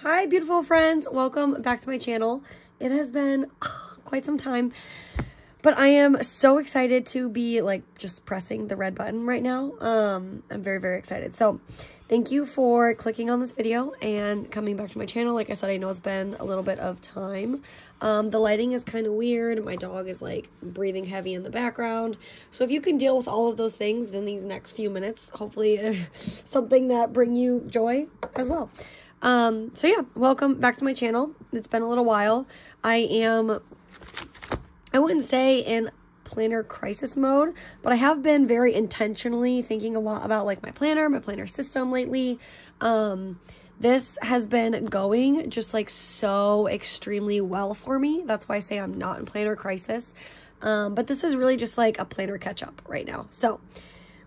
Hi beautiful friends, welcome back to my channel. It has been quite some time, but I am so excited to be like just pressing the red button right now. I'm very excited. So thank you for clicking on this video and coming back to my channel. Like I said, I know it's been a little bit of time. The lighting is kind of weird. My dog is like breathing heavy in the background. So if you can deal with all of those things, then these next few minutes, hopefully something that bring you joy as well. So yeah, welcome back to my channel. It's been a little while. I wouldn't say in planner crisis mode, but I have been very intentionally thinking a lot about like my planner system lately. This has been going just like so extremely well for me. That's why I say I'm not in planner crisis. But this is really just like a planner catch up right now. So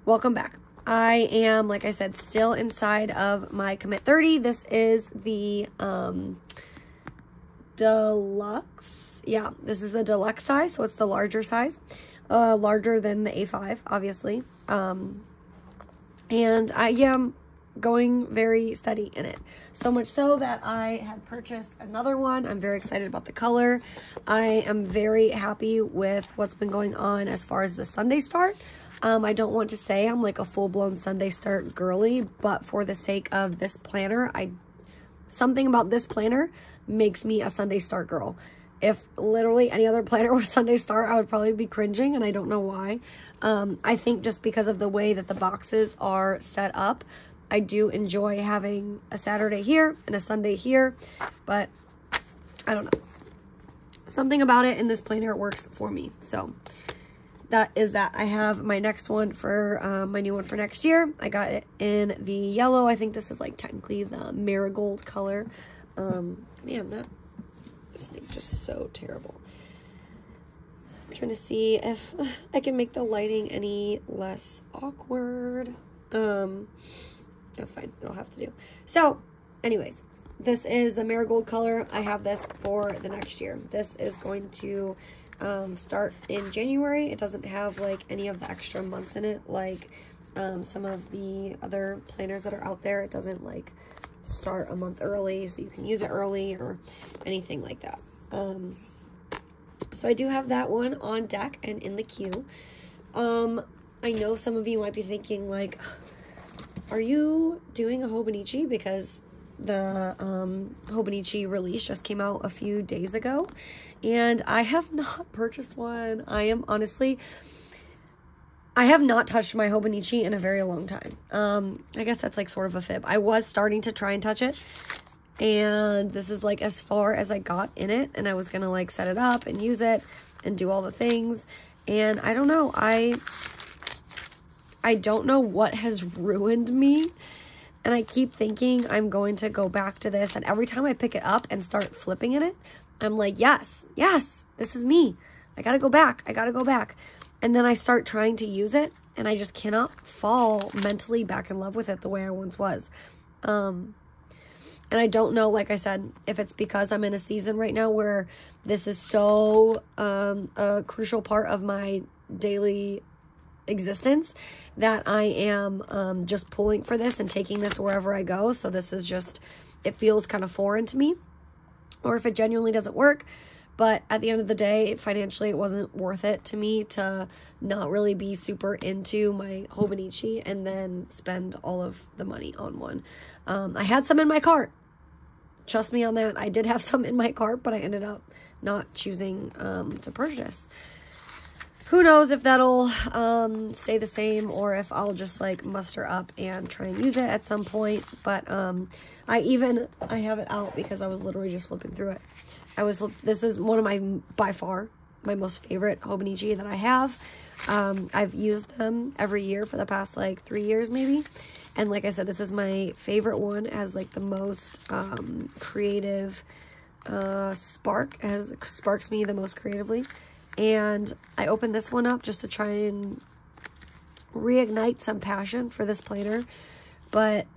welcome back. I am, like I said, still inside of my Commit 30. This is the deluxe. Yeah, this is the deluxe size, so it's the larger size. Larger than the A5, obviously. And I am going very steady in it. So much so that I have purchased another one. I'm very excited about the color. I am very happy with what's been going on as far as the Sunday start. I don't want to say I'm like a full-blown Sunday start girly, but for the sake of this planner, something about this planner makes me a Sunday start girl. If literally any other planner was Sunday start, I would probably be cringing, and I don't know why. I think just because of the way that the boxes are set up, I do enjoy having a Saturday here and a Sunday here, but I don't know. Something about it in this planner works for me, so that is that. I have my next one for my new one for next year. I got it in the yellow. I think this is like technically the marigold color. Man, this thing's just so terrible. I'm trying to see if I can make the lighting any less awkward. That's fine. It'll have to do. So anyways, this is the marigold color. I have this for the next year. This is going to start in January. It doesn't have like any of the extra months in it like some of the other planners that are out there. It doesn't like start a month early, so you can use it early or anything like that. So I do have that one on deck and in the queue. I know some of you might be thinking like, are you doing a Hobonichi? Because the Hobonichi release just came out a few days ago, and I have not purchased one. I have not touched my Hobonichi in a very long time. I guess that's like sort of a fib. I was starting to try and touch it, and this is like as far as I got in it, and I was gonna like set it up and use it and do all the things, and I don't know. I don't know what has ruined me. And I keep thinking I'm going to go back to this. And every time I pick it up and start flipping in it, I'm like, yes, this is me. I gotta go back. And then I start trying to use it, and I just cannot fall mentally back in love with it the way I once was. And I don't know, like I said, if it's because I'm in a season right now where this is so a crucial part of my daily existence that I am just pulling for this and taking this wherever I go. So this is just, it feels kind of foreign to me, or if it genuinely doesn't work. But at the end of the day, financially, it wasn't worth it to me to not really be super into my Hobonichi and then spend all of the money on one. I had some in my cart. Trust me on that. I did have some in my cart, but I ended up not choosing to purchase. Who knows if that'll stay the same, or if I'll just like muster up and try and use it at some point. But I have it out because I was literally just flipping through it. This is one of my, by far, my most favorite Hobonichi that I have. I've used them every year for the past like 3 years maybe. And like I said, this is my favorite one. It has like the most creative spark. It sparks me the most creatively. And I opened this one up just to try and reignite some passion for this planner, but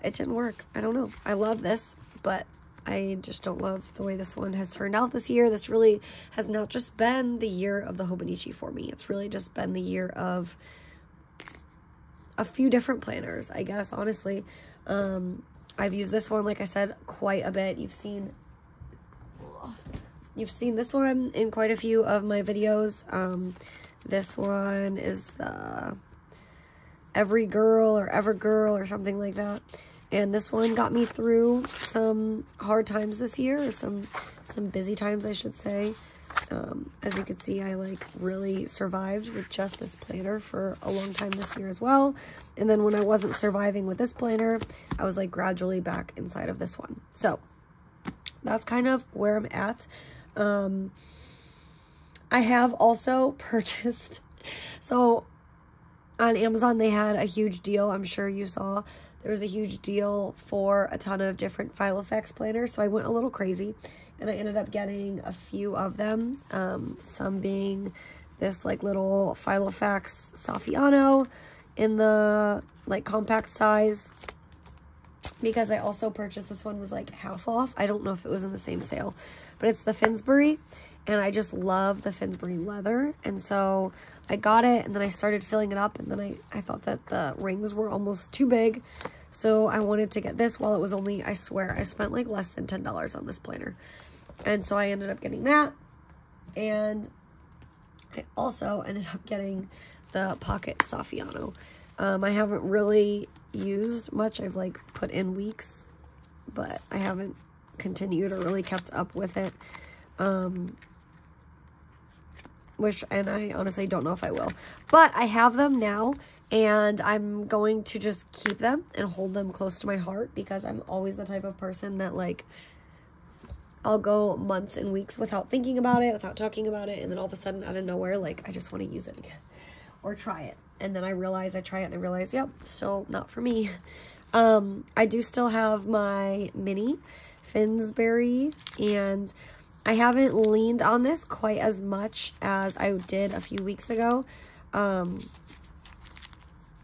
it didn't work. I don't know. I love this, but I just don't love the way this one has turned out this year. This really has not just been the year of the Hobonichi for me. It's really just been the year of a few different planners, I guess, honestly. I've used this one, like I said, quite a bit. You've seen this one in quite a few of my videos. This one is the Every Girl or Ever Girl or something like that. And this one got me through some hard times this year, or some busy times, I should say. As you can see, I like really survived with just this planner for a long time this year as well. And then when I wasn't surviving with this planner, I was like gradually back inside of this one. So that's kind of where I'm at. I have also purchased, so on Amazon, they had a huge deal. I'm sure you saw there was a huge deal for a ton of different Filofax planners. So I went a little crazy and I ended up getting a few of them. Some being this like little Filofax Saffiano in the like compact size, because I also purchased this one was like half off. I don't know if it was in the same sale, but it's the Finsbury, and I just love the Finsbury leather. And so I got it, and then I started filling it up, and then I thought that the rings were almost too big. So I wanted to get this while it was only, I swear, I spent like less than $10 on this planner. And so I ended up getting that. And I also ended up getting the Pocket Saffiano. I haven't really used much. I've like put in weeks, but I haven't continued or really kept up with it. And I honestly don't know if I will, but I have them now, and I'm going to just keep them and hold them close to my heart, because I'm always the type of person that like, I'll go months and weeks without thinking about it, without talking about it, and then all of a sudden out of nowhere, like I just want to use it again or try it. And then I try it and I realize, yep, still not for me. I do still have my mini Finsbury, and I haven't leaned on this quite as much as I did a few weeks ago.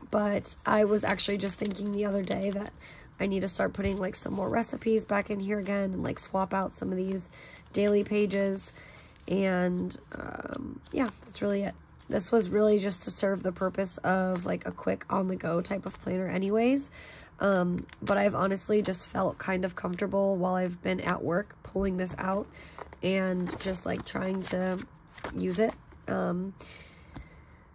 But I was actually just thinking the other day that I need to start putting like some more recipes back in here again, and like swap out some of these daily pages. And yeah, that's really it. This was really just to serve the purpose of like a quick on-the-go type of planner anyways. But I've honestly just felt kind of comfortable while I've been at work pulling this out and just like trying to use it.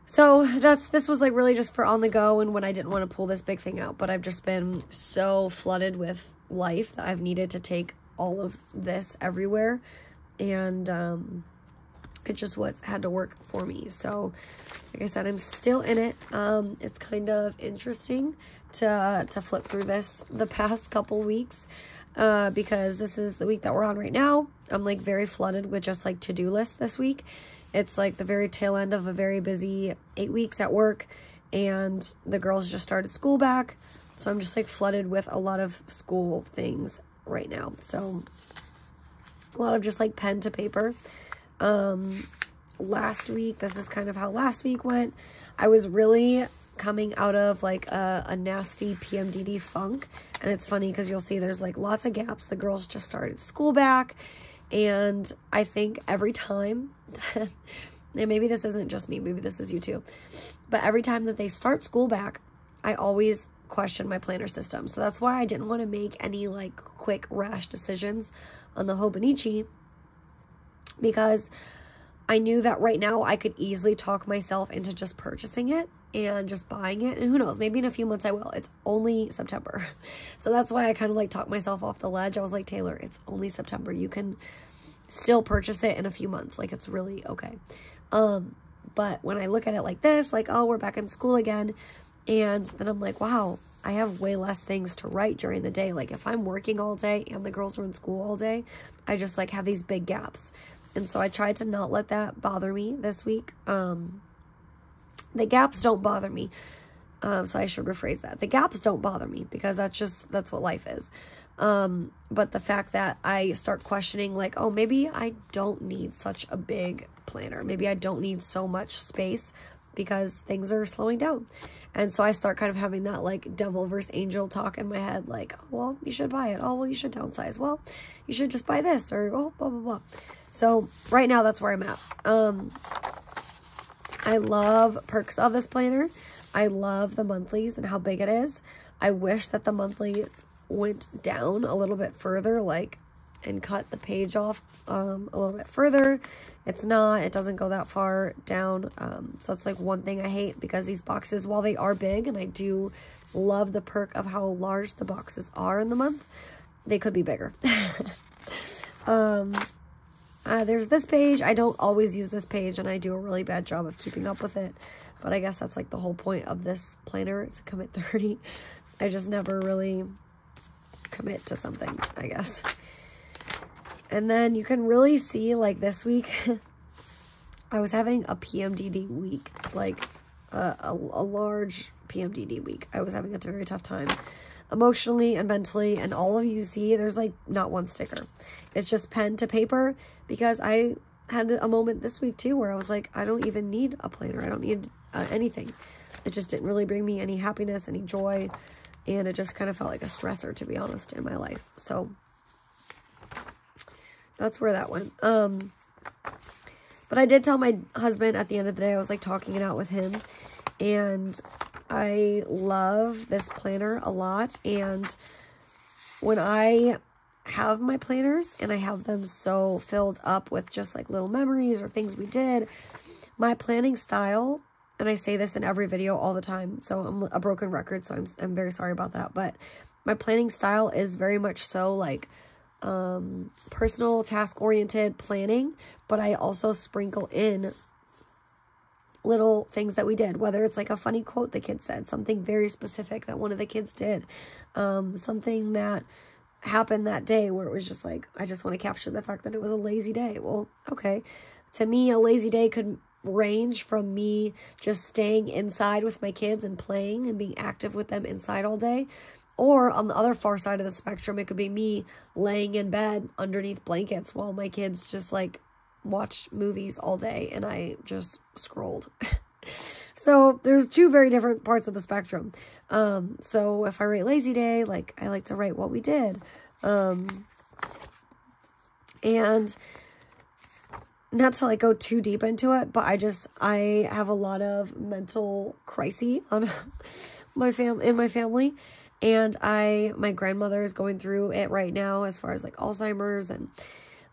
So this was like really just for on the go, and when I didn't want to pull this big thing out. But I've just been so flooded with life that I've needed to take all of this everywhere. And it just had to work for me. So like I said, I'm still in it. It's kind of interesting to flip through this the past couple weeks, because this is the week that we're on right now. I'm like very flooded with just like to-do lists this week. It's like the very tail end of a very busy 8 weeks at work, and the girls just started school back. So I'm just like flooded with a lot of school things right now. So a lot of just like pen to paper. Last week, this is kind of how last week went. I was really coming out of like a nasty PMDD funk. And it's funny because you'll see there's like lots of gaps. The girls just started school back. And I think every time, and maybe this isn't just me, maybe this is you too, but every time that they start school back, I always question my planner system. So that's why I didn't want to make any like quick rash decisions on the Hobonichi, because I knew that right now I could easily talk myself into just purchasing it and just buying it. And who knows, maybe in a few months I will. It's only September. So that's why I kind of like talked myself off the ledge. I was like, Taylor, it's only September. You can still purchase it in a few months. Like, it's really okay. But when I look at it like this, like, oh, we're back in school again. And then I'm like, wow, I have way less things to write during the day. Like, if I'm working all day and the girls are in school all day, I just like have these big gaps. And so I tried to not let that bother me this week. The gaps don't bother me. So I should rephrase that. The gaps don't bother me, because that's what life is. But the fact that I start questioning like, oh, maybe I don't need such a big planner. Maybe I don't need so much space because things are slowing down. And so I start kind of having that like devil versus angel talk in my head. Like, oh, well, you should buy it. Oh, well, you should downsize. Well, you should just buy this, or oh, blah, blah, blah. So right now that's where I'm at. I love perks of this planner. I love the monthlies and how big it is. I wish that the monthly went down a little bit further, like, and cut the page off a little bit further. It's not, it doesn't go that far down. So it's like one thing I hate, because these boxes, while they are big, and I do love the perk of how large the boxes are in the month, they could be bigger. There's this page. I don't always use this page, and I do a really bad job of keeping up with it. But I guess that's like the whole point of this planner, is to commit 30. I just never really commit to something, I guess. And then you can really see, like, this week, I was having a PMDD week, like a large PMDD week. I was having a very tough time emotionally and mentally, and all of you see, there's like not one sticker. It's just pen to paper, because I had a moment this week too where I was like, I don't even need a planner. I don't need anything. It just didn't really bring me any happiness, any joy, and it just kind of felt like a stressor, to be honest, in my life. So that's where that went. But I did tell my husband at the end of the day, I was like talking it out with him, and I love this planner a lot. And when I have my planners and I have them so filled up with just like little memories or things we did, my planning style, and I say this in every video all the time, so I'm a broken record, so I'm very sorry about that, but my planning style is very much so like personal, task-oriented planning, but I also sprinkle in little things that we did, whether it's like a funny quote the kid said, something very specific that one of the kids did, something that happened that day where it was just like, I just want to capture the fact that it was a lazy day. Well, okay. To me, a lazy day could range from me just staying inside with my kids and playing and being active with them inside all day. Or on the other far side of the spectrum, it could be me laying in bed underneath blankets while my kids just like watch movies all day and I just scrolled. So there's two very different parts of the spectrum. So if I write lazy day, like I like to write what we did. And not to like go too deep into it, but I have a lot of mental crises on in my family. And my grandmother is going through it right now as far as like Alzheimer's, and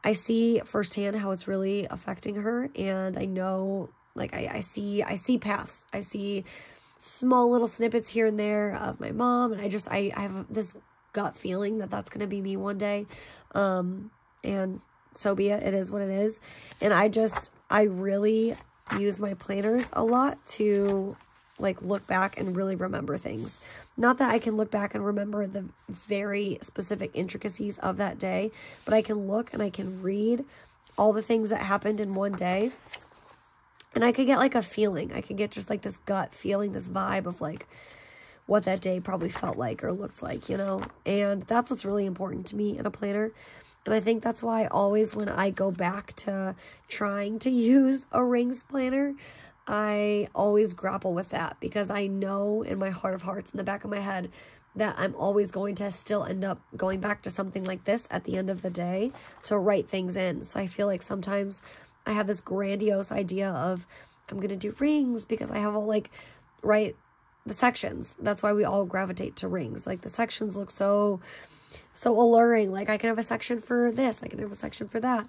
I see firsthand how it's really affecting her. And I know, like, I see paths. I see small little snippets here and there of my mom. And I have this gut feeling that that's going to be me one day. And so be it. It is what it is. And I really use my planners a lot to like look back and really remember things. Not that I can look back and remember the very specific intricacies of that day, but I can look and I can read all the things that happened in one day. And I could get like a feeling. I could get just like this gut feeling, this vibe of like what that day probably felt like or looked like, you know? And that's what's really important to me in a planner. And I think that's why always when I go back to trying to use a rings planner, I always grapple with that, because I know in my heart of hearts, in the back of my head, that I'm always going to still end up going back to something like this at the end of the day to write things in. So I feel like sometimes I have this grandiose idea of I'm going to do rings because I have all like, write the sections. That's why we all gravitate to rings. Like the sections look so alluring. Like I can have a section for this. I can have a section for that.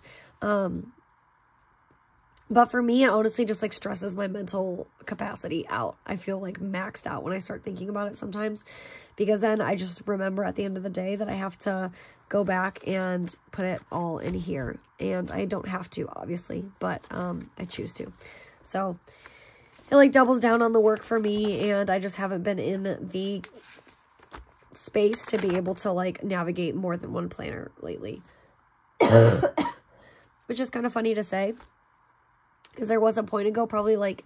But for me, it honestly just like stresses my mental capacity out. I feel like maxed out when I start thinking about it sometimes, because then I just remember at the end of the day that I have to go back and put it all in here. And I don't have to, obviously, but I choose to. So it like doubles down on the work for me, and I just haven't been in the space to be able to like navigate more than one planner lately. Which is kind of funny to say, because there was a point ago, probably like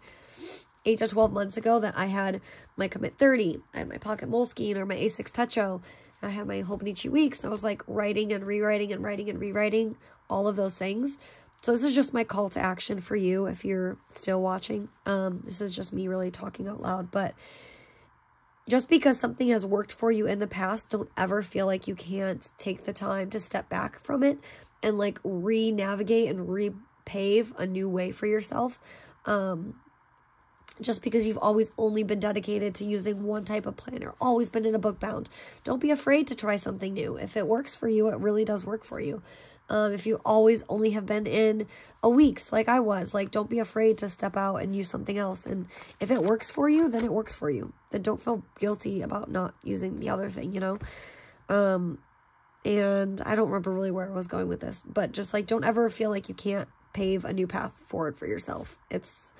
8 to 12 months ago, that I had my Commit 30, I had my Pocket Moleskine or my A6 Techo, I had my Hobonichi Weeks, and I was like writing and rewriting and writing and rewriting all of those things. So this is just my call to action for you if you're still watching. This is just me really talking out loud, but just because something has worked for you in the past, don't ever feel like you can't take the time to step back from it and like re-navigate and repave a new way for yourself. just because you've always only been dedicated to using one type of planner, always been in a book bound. Don't be afraid to try something new. If it works for you, it really does work for you. If you always only have been in a weeks like I was, like, don't be afraid to step out and use something else. And if it works for you, then it works for you. Then don't feel guilty about not using the other thing, you know? And I don't remember really where I was going with this, but just like, don't ever feel like you can't pave a new path forward for yourself. It's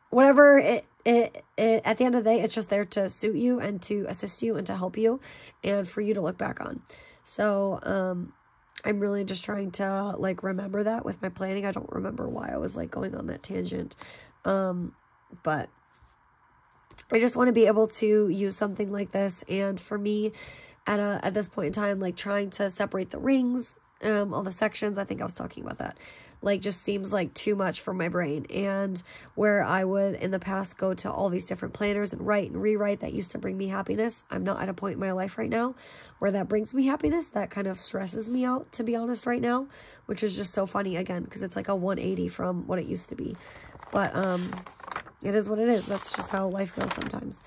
whatever it at the end of the day, it's just there to suit you and to assist you and to help you and for you to look back on. So, I'm really just trying to like remember that with my planning. I don't remember why I was like going on that tangent. But I just want to be able to use something like this. And for me, at this point in time, like trying to separate the rings, all the sections, I think I was talking about that, like just seems like too much for my brain. And where I would in the past go to all these different planners and write and rewrite, that used to bring me happiness. I'm not at a point in my life right now where that brings me happiness. That kind of stresses me out, to be honest, right now, which is just so funny again, because it's like a 180 from what it used to be. But it is what it is. That's just how life goes sometimes.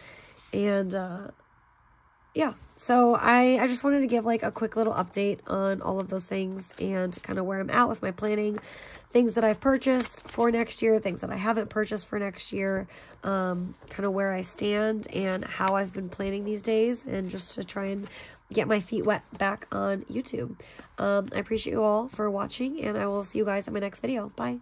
And yeah, so I just wanted to give like a quick little update on all of those things and kind of where I'm at with my planning, things that I've purchased for next year, things that I haven't purchased for next year, kind of where I stand and how I've been planning these days, and just to try and get my feet wet back on YouTube. I appreciate you all for watching, and I will see you guys in my next video. Bye.